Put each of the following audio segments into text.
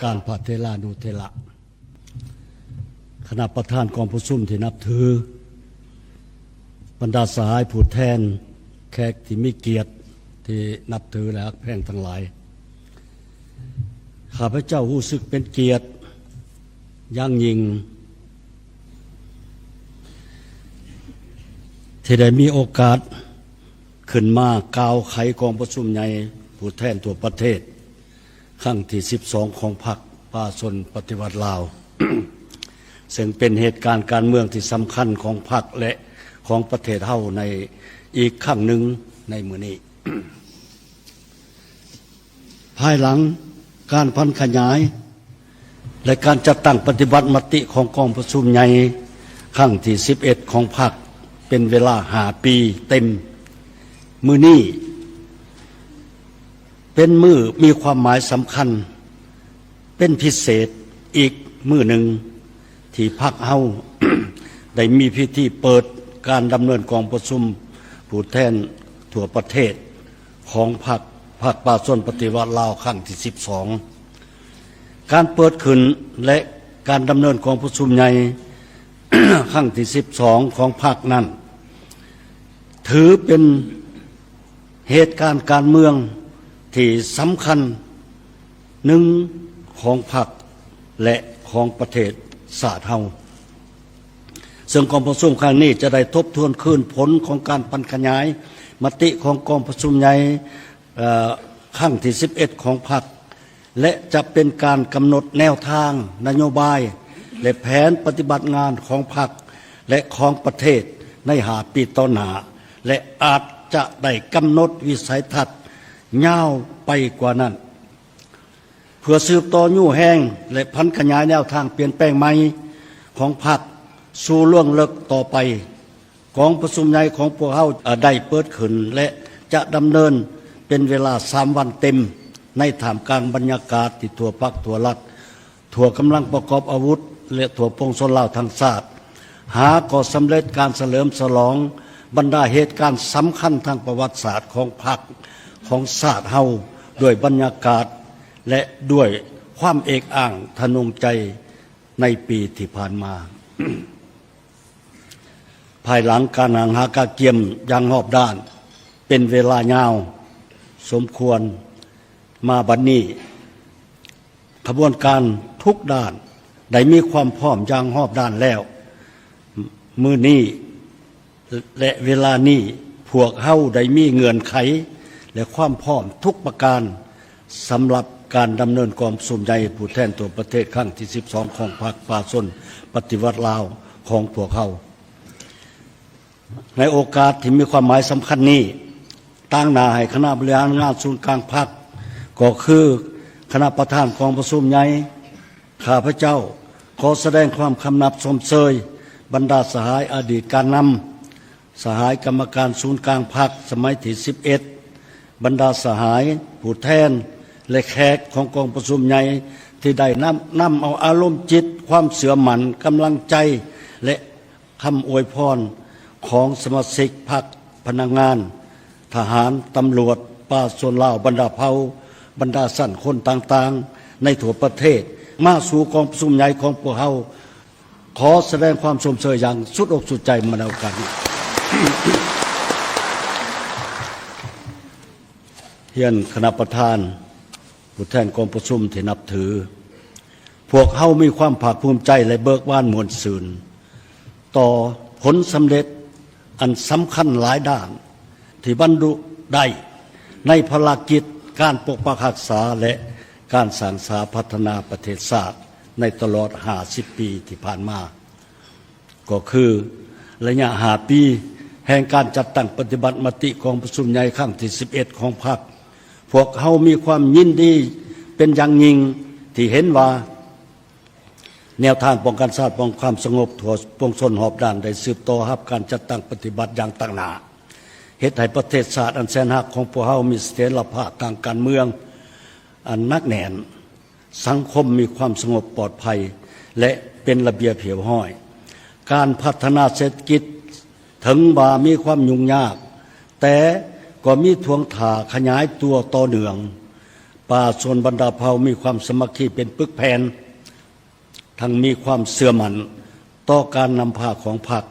การพระเทรานุเทระคณะประธานกองประชุมที่นับถือบรรดาสหายผู้แทนแขกที่มีเกียรติที่นับถือและแพงทั้งหลายข้าพเจ้ารู้สึกเป็นเกียรติอย่างยิ่งที่ได้มีโอกาสขึ้นมากล่าวไขกองประชุมใหญ่ผู้แทนทั่วประเทศครั้งที่12ของพรรคประชาชนปฏิวัติลาว ซึ่งเป็นเหตุการณ์การเมืองที่สำคัญของพรรคและของประเทศเฮาในอีกครั้งหนึ่งในมื้อนี้ ภายหลังการพันขยายและการจัดตั้งปฏิบัติมติของกองประชุมใหญ่ครั้งที่11ของพรรคเป็นเวลา5 ปีเต็มมื้อนี้เป็นมื้อมีความหมายสำคัญเป็นพิเศษอีกมื้อหนึ่งที่พรรคเฮา ได้มีพิธีเปิดการดำเนินกองประชุมผู้แทนทั่วประเทศของพรรคประชาชนปฏิวัติลาวครั้งที่12การเปิดขึ้นและการดำเนินกองประชุมใหญ่ ครั้งที่12ของพรรคนั้นถือเป็นเหตุการณ์การเมืองที่สำคัญหนึ่งของพรรคและของประเทศชาติเฮาซึ่งกองประชุมครั้งนี้จะได้ทบทวนคืนผลของการพันขยายมติของกองประชุมใหญ่ครั้งที่11ของพรรคและจะเป็นการกำหนดแนวทางนโยบายและแผนปฏิบัติงานของพรรคและของประเทศใน5 ปีต่อหน้าและอาจจะได้กำหนดวิสัยทัศน์ยาวไปกว่านั้นเพื่อสืบต่อยู่แห้งและพันขยายแนวทางเปลี่ยนแปลงใหม่ของพรรคสู่ล่วงลึกต่อไปกองประชุมใหญ่ของพวกเราได้เปิดขึ้นและจะดำเนินเป็นเวลา3 วันเต็มในท่ามกลางบรรยากาศที่ทั่วพรรคทั่วรัฐทั่วกำลังประกอบอาวุธและทั่วปวงชนลาวทั้งชาติหาก่อสำเร็จการเฉลิมฉลองบรรดาเหตุการณ์สำคัญทางประวัติศาสตร์ของพรรคของชาติเฮาด้วยบรรยากาศและด้วยความเอกอ้างทะนงใจในปีที่ผ่านมา ภายหลังการหากาเกียมอย่างรอบด้านเป็นเวลายาวสมควรมาบัดนี้ขบวนการทุกด้านได้มีความพร้อมอย่างรอบด้านแล้วมื้อนี้และเวลานี้พวกเฮาได้มีเงื่อนไขและความพร้อมทุกประการสำหรับการดำเนินกองประชุมใหญ่ผู้แทนตัวประเทศครั้งที่12ของพรรคประชาชนปฏิวัติลาวของพวกเฮาในโอกาสที่มีความหมายสำคัญนี้ตั้งหน้าให้คณะบริหารงานศูนย์กลางพรรคก็คือคณะประธานกองประชุมใหญ่ข้าพเจ้าขอแสดงความคำนับชมเชยบรรดาสหายอดีตการนำสหายกรรมการศูนย์กลางพรรคสมัยที่11บรรดาสหายผู้แทนและแขกของกองประชุมใหญ่ที่ได้นำเอาอารมณ์จิตความเสื่อมหมั่นกำลังใจและคำอวยพรของสมาชิกพรรคพนักงานทหารตำรวจประชาชนลาวบรรดาเผ่าบรรดาสั่นคนต่างๆในทั่วประเทศมาสู่กองประชุมใหญ่ของพวกเราขอแสดงความชมเชยอย่างสุดอกสุดใจมาในโอกาสนี้ เฮียนคณะประธานผู้แทนกองประชุมที่นับถือพวกเขามีความภาคภูมิใจและเบิกบานมวลซื่นต่อผลสำเร็จอันสำคัญหลายด้านที่บรรลุได้ในภารกิจการปกปักรักษาและการสร้างสรรค์พัฒนาประเทศชาติในตลอด50 ปีที่ผ่านมาก็คือระยะ5 ปีแห่งการจัดตั้งปฏิบัติมติกองประชุมใหญ่ครั้งที่11ของพรรคพวกเขามีความยินดีเป็นอย่างยิ่งที่เห็นว่าแนวทางป้องกันชาติป้องความสงบทั่วปวงชนรอบด้านได้สืบต่อรับการจัดตั้งปฏิบัติอย่างตั้งหน้าเฮ็ดให้ประเทศชาติอันแสนรักของพวกเขามีเสถียรภาพทางการเมืองอันหนักแน่นสังคมมีความสงบปลอดภัยและเป็นระเบียบเรียบร้อยการพัฒนาเศรษฐกิจถึงว่ามีความยุ่งยากแต่ก็มีทวงท่าขยายตัวต่อเนื่องป ป่าชนบรรดาเผ่ามีความสมัคคีเป็นปึกแผ่นทั้งมีความเสื่อมั่นต่อการนำพาของพรรค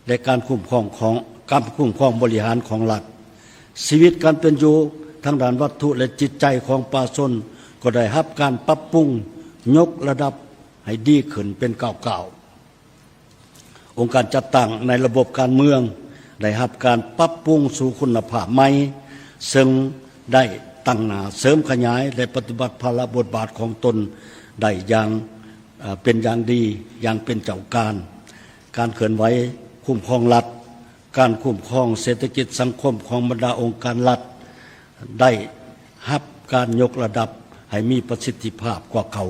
และการคุ้มครองบริหารของรัฐชีวิตการเป็นอยู่ทางด้านวัตถุและจิตใจของป่าชนก็ได้รับการปรับปรุงยกระดับให้ดีขึ้นเป็นก้าวๆองค์การจัดตั้งในระบบการเมืองได้รับการปรับปรุงสู่คุณภาพใหม่ซึ่งได้ตั้งหน้าเสริมขยายและปฏิบัติภาระบทบาทของตนได้อย่างเป็นอย่างดีอย่างเป็นเจ้าการเคลื่อนไหวคุ้มครองรัฐการคุ้มครองเศรษฐกิจสังคมของบรรดาองค์การรัฐได้รับการยกระดับให้มีประสิทธิภาพกว่าเขา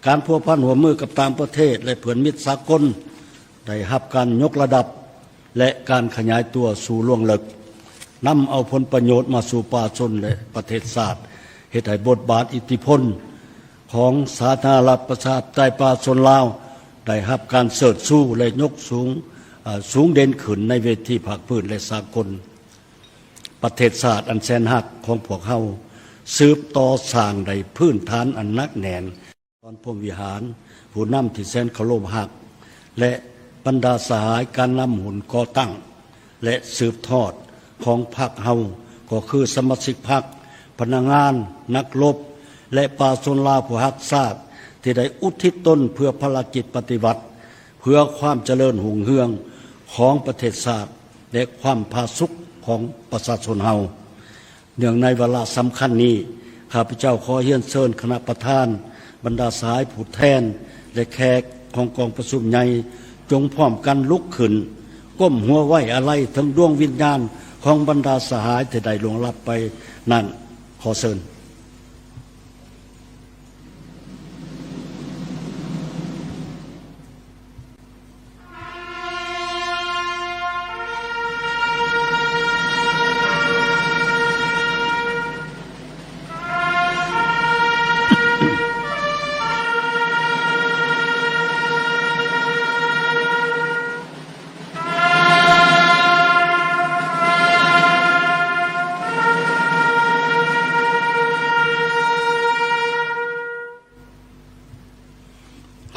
การพัวพันหัวมือกับต่างประเทศและเพื่อนมิตรสากลได้รับการยกระดับและการขยายตัวสู่ล่วงลึกนำเอาผลประโยชน์มาสู่ป่าชนและประเทศชาติเหตุให้บทบาทอิทธิพลของสาธารณรัฐประชาธิปไตยป่าชนลาวได้รับการเสริฐสู้และยกสูงเด่นขึ้นในเวทีภาคพื้นและสากลประเทศชาติอันแสนหักของพวกเขาสืบต่อสร้างได้พื้นฐานอันนักแน่นตอนพรหมวิหารผู้นำที่แสนเคารพหักและบรรดาสหายการนำหุ่นก่อตั้งและสืบทอดของพรรคเฮาก็คือสมาชิกพรรคพนักงานนักรบและป่าชนลาวผู้รักชาติที่ได้อุทิศตนเพื่อภารกิจปฏิบัติเพื่อความเจริญรุ่งเรืองของประเทศชาติและความผาสุกของประชาชนเฮาเนื่องในเวลาสำคัญนี้ข้าพเจ้าขอเรียนเชิญคณะประธานบรรดาสายผู้แทนและแขกของกองประชุมใหญ่จงพร้อมกันลุกขึ้นก้มหัวไหวอะไรทั้งดวงวิญญาณของบรรดาสหายที่ได้ล่วงลับไปนั่นขอเชิญ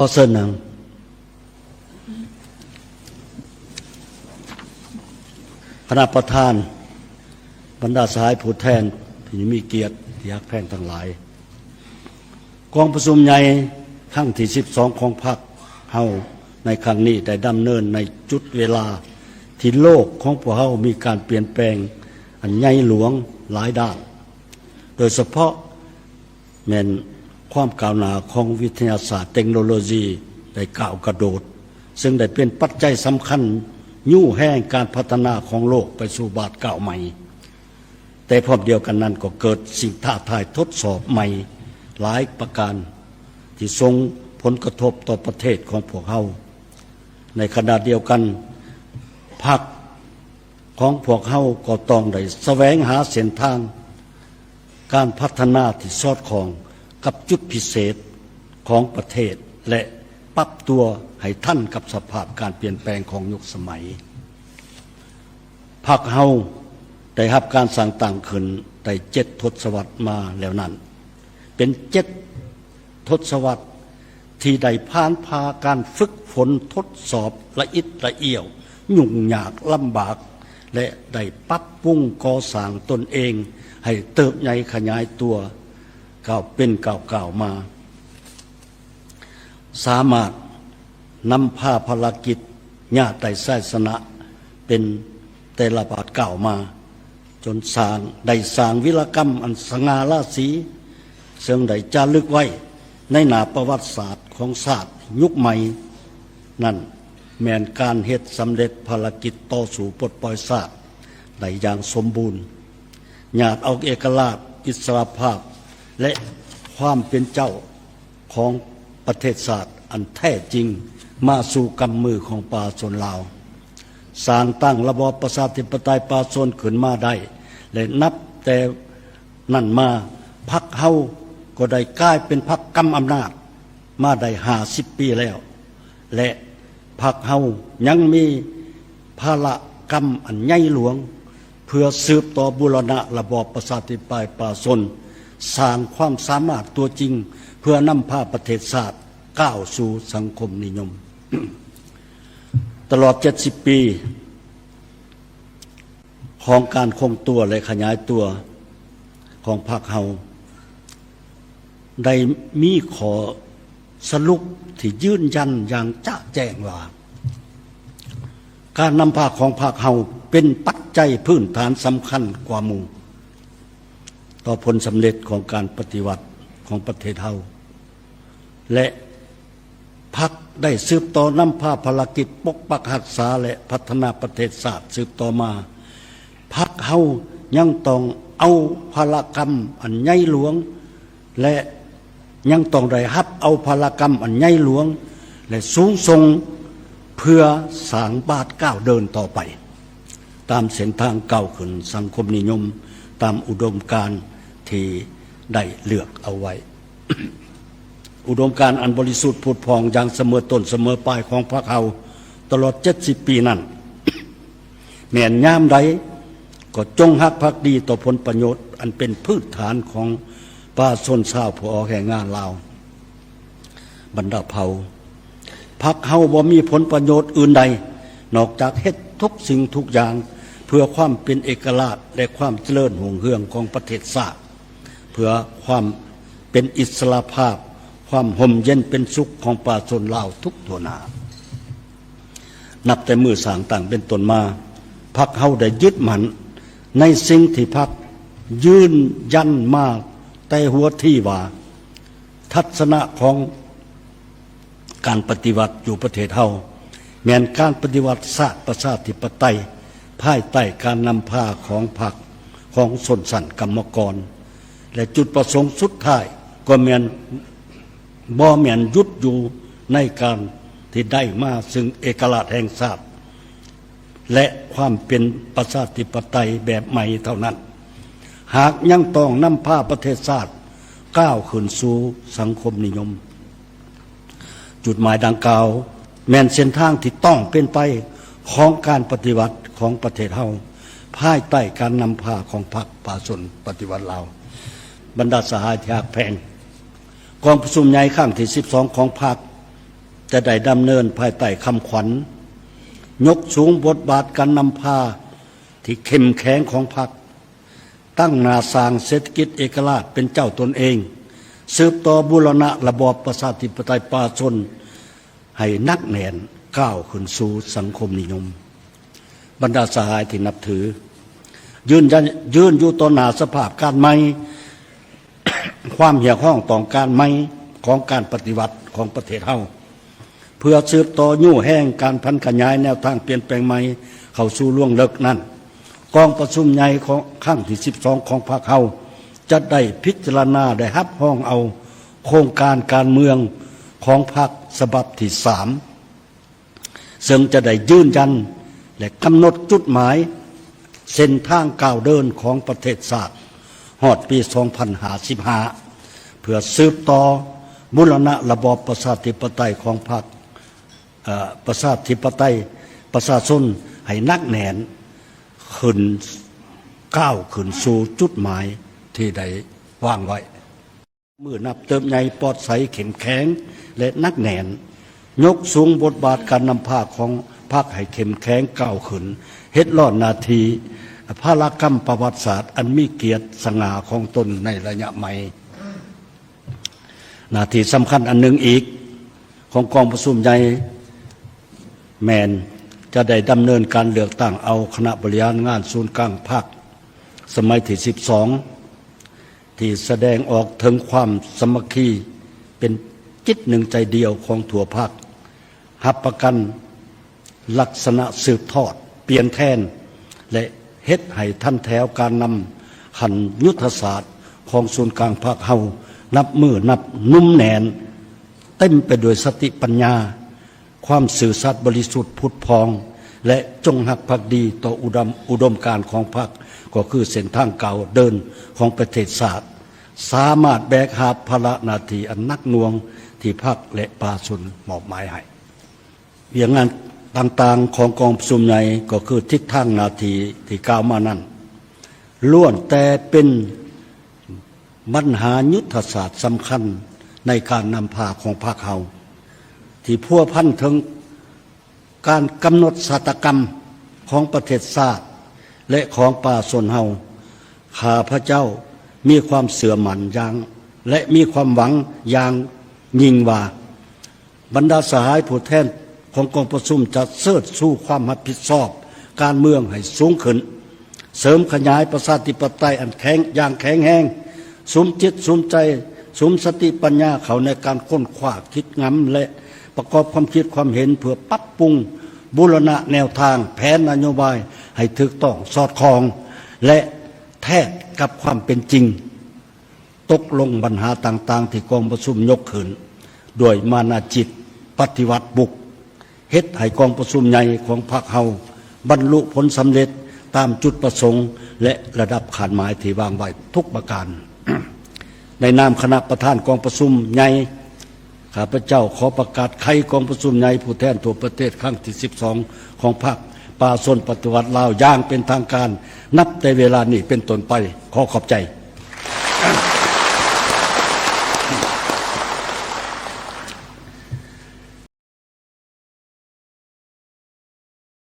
ขอเชิญนางคณะประธานบรรดาสหายผู้แทนที่มีเกียรติที่รักแพงทั้งหลายกองประชุมใหญ่ครั้งที่12ของพรรคเฮาในครั้งนี้ได้ดำเนินในจุดเวลาที่โลกของพวกเฮามีการเปลี่ยนแปลงอันใหญ่หลวงหลายด้านโดยเฉพาะแม่นความก้าวหน้าของวิทยาศาสตร์เทคโนโลยีได้ก้าวกระโดดซึ่งได้เป็นปัจจัยสำคัญยู่แห่งการพัฒนาของโลกไปสู่บาทก้าวใหม่แต่พร้อมเดียวกันนั้นก็เกิดสิ่งท้าทายทดสอบใหม่หลายประการที่ส่งผลกระทบต่อประเทศของพวกเราในขณะเดียวกันพรรคของพวกเราก็ต้องได้แสวงหาเส้นทางการพัฒนาที่สอดคล้องกับจุดพิเศษของประเทศและปรับตัวให้ทันกับสภาพการเปลี่ยนแปลงของยุคสมัยพรรคเฮาได้รับการสร้างตั้งขึ้นได้7 ทศวรรษมาแล้วนั้นเป็น7 ทศวรรษที่ได้ผ่านพาการฝึกฝนทดสอบละอิดละเอี่ยวยุ่งยากลำบากและได้ปรับปรุงก่อสร้างตนเองให้เติบใหญ่ขยายตัวก้าวเป็นก้าวมาสามารถนำพาภารกิจญาติไต่ไส้สนะเป็นแต่ละบาทก้าวมาจนสร้างวิรกรรมอันสง่าราศีซึ่งได้จารึกไว้ในหน้าประวัติศาสตร์ของศาสตร์ยุคใหม่นั่นแม้นการเฮ็ดสำเร็จภารกิจต่อสู่ปลดปล่อยศาสตร์ได้อย่างสมบูรณ์ญาติเอาเอกราชอิสรภาพและความเป็นเจ้าของประเทศชาติอันแท้จริงมาสู่กำมือของป่าชนลาวสร้างตั้งระบอบประชาธิปไตยป่าชนขึ้นมาได้และนับแต่นั่นมาพรรคเฮาก็ได้กลายเป็นพรรคกำอำนาจมาได้50 ปีแล้วและพรรคเฮายังมีภารกรรมอันใหญ่หลวงเพื่อสืบต่อบูรณะระบอบประชาธิปไตยป่าชน สร้างความสามารถตัวจริงเพื่อนำพาประเทศชาติก้าวสู่สังคมนิยม ตลอด70 ปีของการคงตัวและขยายตัวของพรรคเฮาได้มีขอสรุปที่ยืนยันอย่างจะแจ้งว่าการนำพาของพรรคเฮาเป็นปัจจัยพื้นฐานสำคัญกว่าหมู่ต่อผลสำเร็จของการปฏิวัติของประเทศเฮาและพรรคได้สืบต่อนำพาภารกิจปกปักรักษาและพัฒนาประเทศชาติสืบต่อมาพรรคเฮายังต้องเอาภารกรรมอันใหญ่หลวงและยังต้องได้รับเอาภารกรรมอันใหญ่หลวงและสูงส่งเพื่อสร้างบาทก้าวเดินต่อไปตามเส้นทางก้าวขึ้นสังคมนิยมตามอุดมการณ์ที่ได้เลือกเอาไว้ อุดมการณ์อันบริสุทธิ์ผุดผ่องอย่างเสมอต้นเสมอปลายของพรรคเฮาตลอด70 ปีนั้น แม้นยามใดก็จงรักภักดีต่อผลประโยชน์อันเป็นพื้นฐานของประชาชนชาวผู้ออกแรงงานลาวบรรดาเผ่าพรรคเฮาบ่มีผลประโยชน์อื่นใดนอกจากเฮ็ดทุกสิ่งทุกอย่างเพื่อความเป็นเอกราชและความเจริญรุ่งเรืองของประเทศชาติเพื่อความเป็นอิสรภาพความห่มเย็นเป็นสุขของประชาชนลาวทุกตัวหน้านับแต่มือสร้างตั้งเป็นต้นมาพรรคเฮาได้ยึดมั่นในสิ่งที่พรรคยืนยันมาแต่หัวที่ว่าทัศนะของการปฏิวัติอยู่ประเทศเฮาแม้นการปฏิวัติศาสตร์ประชาธิปไตยภายใต้การนำพาของพรรคของชนชั้นกรรมกรและจุดประสงค์สุดท้ายก็แม้นบ่แม่นยุดอยู่ในการที่ได้มาซึ่งเอกราชแห่งชาติและความเป็นประชาธิปไตยแบบใหม่เท่านั้นหากยังต้องนำพาประเทศชาติก้าวขึ้นสู่สังคมนิยมจุดหมายดังกล่าวแม้นเส้นทางที่ต้องเป็นไปของการปฏิวัติของประเทศเฮาภายใต้การนำพาของพรรคประชาชนปฏิวัติลาวบรรดาสหายที่รักแพงกองประชุมใหญ่ครั้งที่12ของพรรคจะได้ดำเนินภายใต้คำขวัญยกสูงบทบาทการนำพาที่เข้มแข็งของพรรคตั้งหน้าสร้างเศรษฐกิจเอกราชเป็นเจ้าตนเองสืบต่อบูรณะระบอบประชาธิปไตยประชาชนให้นักแน่นก้าวขึ้นสู่สังคมนิยมบรรดาสหายที่นับถือยืนอยู่ต่อหน้าสภาพการใหม่ ความเหี่ยวห้องต่อการใหม่ของการปฏิวัติของประเทศเฮาเพื่อสืบต่อยู่แห้งการพันขยายแนวทางเปลี่ยนแปลงใหม่เข้าสู่ล่วงลึกนั้นกองประชุมใหญ่ของครั้งที่12ของพรรคเฮาจะได้พิจารณาได้รับห้องเอาโครงการการเมืองของพรรคฉบับที่3ซึ่งจะได้ยืนยันและกำหนดจุดหมายเส้นทางก้าวเดินของประเทศชาติฮอดปี2055เพื่อสืบต่อบูรณะระบอบประชาธิปไตยของพรรคประชาธิปไตยประชาชนให้นักแน่นขึ้นก้าวขึ้นสู่จุดหมายที่ได้วางไว้มือนับเติมใหญ่ปลอดใสเข้มแข็งและนักแน่นยกสูงบทบาทการนำพาของพรรคให้เข้มแข็งก้าวขึ้นเฮ็ดรอดนาทีภารกรรมประวัติศาสตร์อันมีเกียรติสง่าของตนในระยะใหม่นาทีสำคัญอันหนึ่งอีกของกองประชุมใหญ่แมนจะได้ดำเนินการเลือกตั้งเอาคณะบริหารงานศูนย์กลางพรรคสมัยที่12ที่แสดงออกถึงความสามัคคีเป็นจิตหนึ่งใจเดียวของทั่วพรรครับประกันลักษณะสืบทอดเปลี่ยนแทนและเฮ็ดให้ท่านแถวการนำขันยุทธศาสตร์ของศูนย์กลางพรรคเฮานับมือนับนุ่มแน่นเต็มไปด้วยสติปัญญาความสื่อสัตย์บริสุทธิ์ผุดพองและจงรักภักดีต่ออุดมการณ์ของพรรคก็คือเส้นทางเก่าเดินของประเทศชาติสามารถแบกหาบภาระหน้าที่อันหนักหน่วงที่พรรคและประชาชนมอบหมายให้เรื่องงานต่างๆของกองประชุมใหญ่ก็คือทิศทางหน้าที่ที่กล่าวมานั้นล้วนแต่เป็น ปัญหายุทธศาสตร์สำคัญในการนำพาของพรรคเฮาที่พัวพันถึงการกำหนดชะตากรรมของประเทศชาติและของป่าชนเฮาข้าพระเจ้ามีความเสื่อมั่นอย่างและมีความหวังอย่างยิ่งว่าบรรดาสหายผู้แทนของกองประชุมจะเสิร์ชสู่ความรับผิดชอบการเมืองให้สูงขึ้นเสริมขยายประชาธิปไตยอันแข็งอย่างแข็งแรงสุมจิตสุมใจสุมสติปัญญาเขาในการค้นคว้าคิดงำและประกอบความคิดความเห็นเพื่อปรับปรุงบูรณะแนวทางแผนนโยบายให้ถูกต้องสอดคล้องและแท้กับความเป็นจริงตกลงปัญหาต่างๆที่กองประชุมยกขึ้นด้วยมานาจิตปฏิวัติบุกเฮ็ดให้กองประชุมใหญ่ของพรรคเฮาบรรลุผลสำเร็จตามจุดประสงค์และระดับขานหมายที่วางไว้ทุกประการ ในนามคณะประธานกองประชุมใหญ่ข้าพเจ้าขอประกาศไขกองประชุมใหญ่ผู้แทนทั่วประเทศครั้งที่12ของพรรคป่าชนปฏิวัติลาวอย่างเป็นทางการนับแต่เวลานี้เป็นต้นไปขอขอบใจ